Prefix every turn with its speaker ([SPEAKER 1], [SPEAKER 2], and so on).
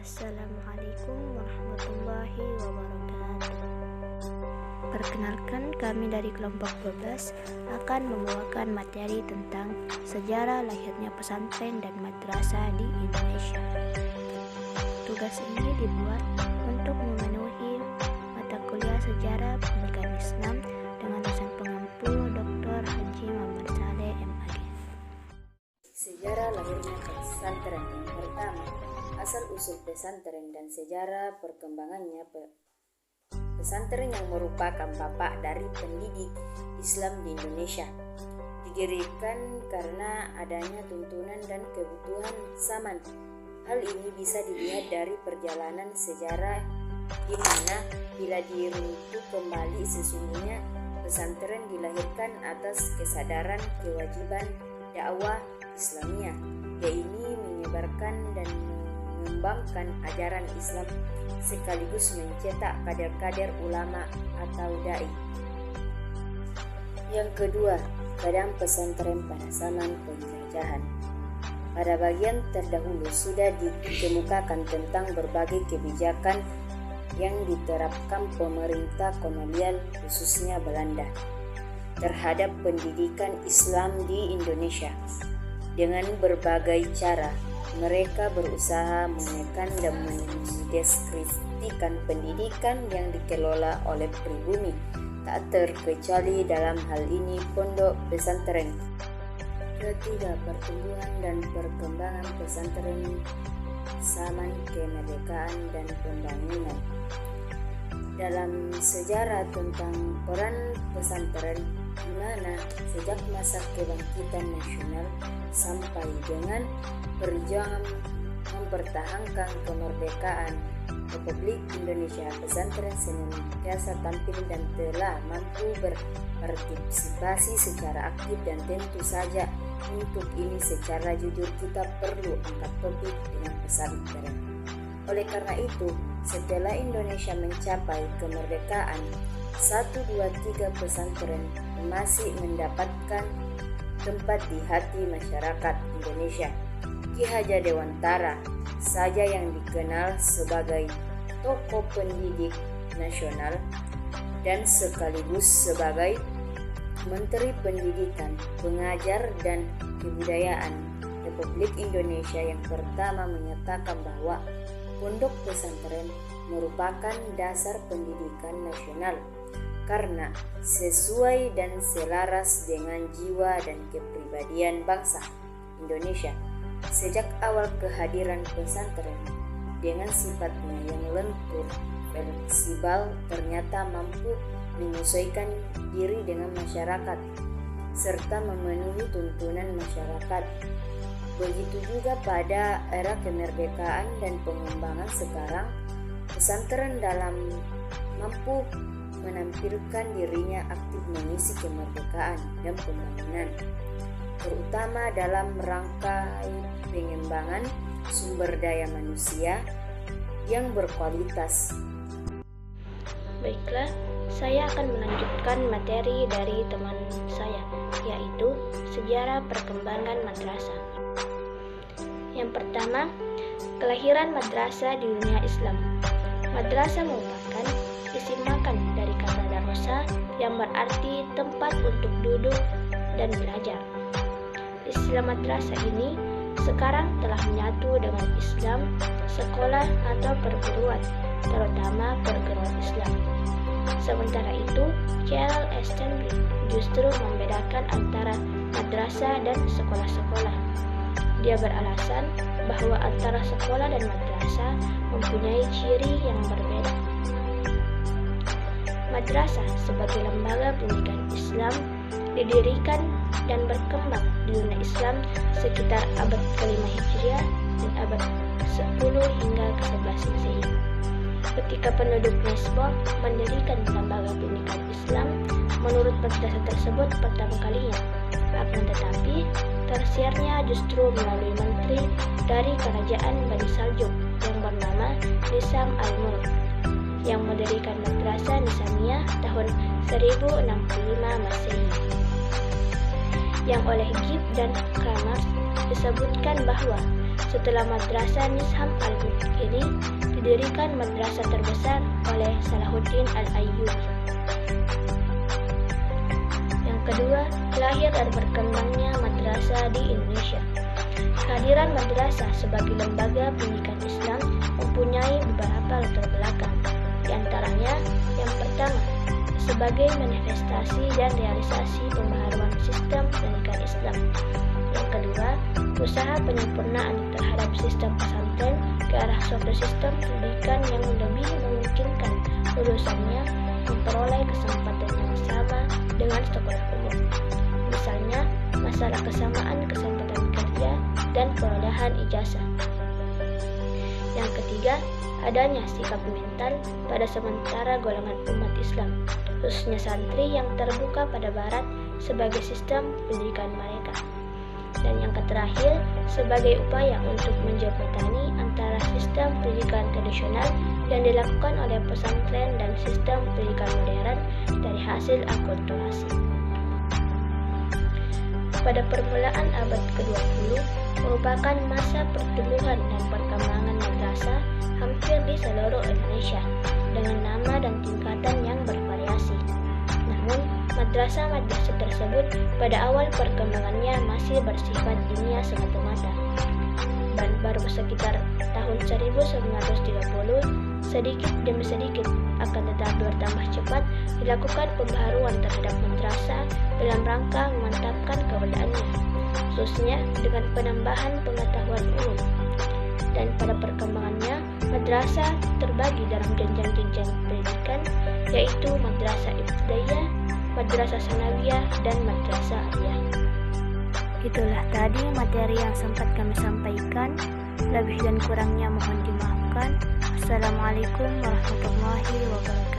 [SPEAKER 1] Assalamualaikum warahmatullahi wabarakatuh. Perkenalkan, kami dari kelompok 12 akan membawakan materi tentang sejarah lahirnya pesantren dan madrasah di Indonesia. Tugas ini dibuat untuk memenuhi mata kuliah sejarah pendidikan Islam dengan dosen pengampu Dr. Haji Muhammad Saleh MAG.
[SPEAKER 2] Sejarah lahirnya pesantren yang pertama, asal-usul pesantren dan sejarah perkembangannya. Pesantren yang merupakan bapak dari pendidik Islam di Indonesia didirikan karena adanya tuntunan dan kebutuhan zaman. Hal ini bisa dilihat dari perjalanan sejarah di mana bila diruntuh kembali sesungguhnya pesantren dilahirkan atas kesadaran kewajiban dakwah Islamiyah, yaitu menyebarkan dan mengembangkan ajaran Islam sekaligus mencetak kader-kader ulama atau dai. Yang kedua, keadaan pesantren pada zaman penjajahan. Pada bagian terdahulu sudah dikemukakan tentang berbagai kebijakan yang diterapkan pemerintah kolonial khususnya Belanda terhadap pendidikan Islam di Indonesia. Dengan berbagai cara, mereka berusaha menekan dan mendeskripsikan pendidikan yang dikelola oleh pribumi, tak terkecuali dalam hal ini pondok pesantren. Ketiga, pertumbuhan dan perkembangan pesantren zaman kemerdekaan dan pembangunan. Dalam sejarah tentang peran pesantren, di mana sejak masa kebangkitan nasional sampai dengan perjuangan mempertahankan kemerdekaan Republik Indonesia, pesantren senantiasa tampil dan telah mampu berpartisipasi secara aktif, dan tentu saja untuk ini secara jujur kita perlu angkat topik dengan pesantren. Oleh karena itu, setelah Indonesia mencapai kemerdekaan, 1, 2, 3 pesantren masih mendapatkan tempat di hati masyarakat Indonesia. Ki Hajar Dewantara saja yang dikenal sebagai tokoh pendidik nasional dan sekaligus sebagai Menteri Pendidikan, Pengajar dan Kebudayaan Republik Indonesia yang pertama menyatakan bahwa pondok pesantren merupakan dasar pendidikan nasional karena sesuai dan selaras dengan jiwa dan kepribadian bangsa Indonesia. Sejak awal kehadiran pesantren dengan sifatnya yang lentur, fleksibel, ternyata mampu menyesuaikan diri dengan masyarakat serta memenuhi tuntunan masyarakat. Begitu juga pada era kemerdekaan dan pengembangan sekarang, pesantren dalam mampu menampilkan dirinya aktif mengisi kemerdekaan dan pembangunan, terutama dalam rangkai pengembangan sumber daya manusia yang berkualitas.
[SPEAKER 1] Baiklah, saya akan melanjutkan materi dari teman saya, yaitu sejarah perkembangan madrasah. Yang pertama, kelahiran madrasah di dunia Islam. Madrasah merupakan isim makan dari kata darosa yang berarti tempat untuk duduk dan belajar. Istilah madrasah ini sekarang telah menyatu dengan Islam, sekolah atau perguruan, terutama perguruan Islam. Sementara itu, C.L.S. Stanley justru membedakan antara madrasah dan sekolah-sekolah. Dia beralasan bahwa antara sekolah dan madrasah mempunyai ciri yang berbeda. Madrasah sebagai lembaga pendidikan Islam didirikan dan berkembang di dunia Islam sekitar abad ke-5 Hijriah dan abad ke-10 hingga ke-11 Masehi. Ketika penduduk Mesbah mendirikan lembaga pendidikan Islam menurut madrasah tersebut pertama kalinya, akan tetapi tersiernya justru melalui menteri dari kerajaan Bani Saljuk yang bernama Nizam al-Mulk yang mendirikan madrasah Nizamiyah tahun 1065 Masehi. Yang oleh Gibb dan Kramers disebutkan bahwa setelah madrasah Nizam al-Mulk ini didirikan madrasah terbesar oleh Salahuddin Al-Ayyubi. Yang kedua, lahir dan berkembangnya madrasah di Indonesia. Kehadiran madrasah sebagai lembaga pendidikan Islam mempunyai beberapa latar belakang. Di antaranya, yang pertama, sebagai manifestasi dan realisasi pembaharuan sistem pendidikan Islam. Yang kedua, usaha penyempurnaan terhadap sistem pesantren ke arah suatu sistem pendidikan yang lebih memungkinkan lulusannya memperoleh kesempatan yang sama dengan sekolah umum. Misalnya, masalah kesamaan kesempatan kerja dan perolehan ijazah. Yang ketiga, adanya sikap mental pada sementara golongan umat Islam, khususnya santri yang terbuka pada Barat sebagai sistem pendidikan mereka. Dan yang terakhir, sebagai upaya untuk menjembatani antara sistem pendidikan tradisional yang dilakukan oleh pesantren dan sistem pendidikan modern dari hasil akulturasi. Pada permulaan abad ke-20 merupakan masa pertumbuhan dan perkembangan madrasah hampir di seluruh Indonesia dengan nama dan tingkatan yang bervariasi. Namun, madrasah-madrasah tersebut pada awal perkembangannya masih bersifat dinia semata-mata. Dan baru sekitar tahun 1930, sedikit demi sedikit akan tetapi bertambah cepat dilakukan pembaharuan terhadap madrasah dalam rangka memantapkan keberadaannya, khususnya dengan penambahan pengetahuan umum. Dan pada perkembangannya, madrasah terbagi dalam jenjang-jenjang pendidikan, yaitu madrasah ibtidaiyah, madrasah sanawiyah, dan madrasah aliyah. Itulah tadi materi yang sempat kami sampaikan. Lebih dan kurangnya mohon dimaafkan. Assalamualaikum warahmatullahi wabarakatuh.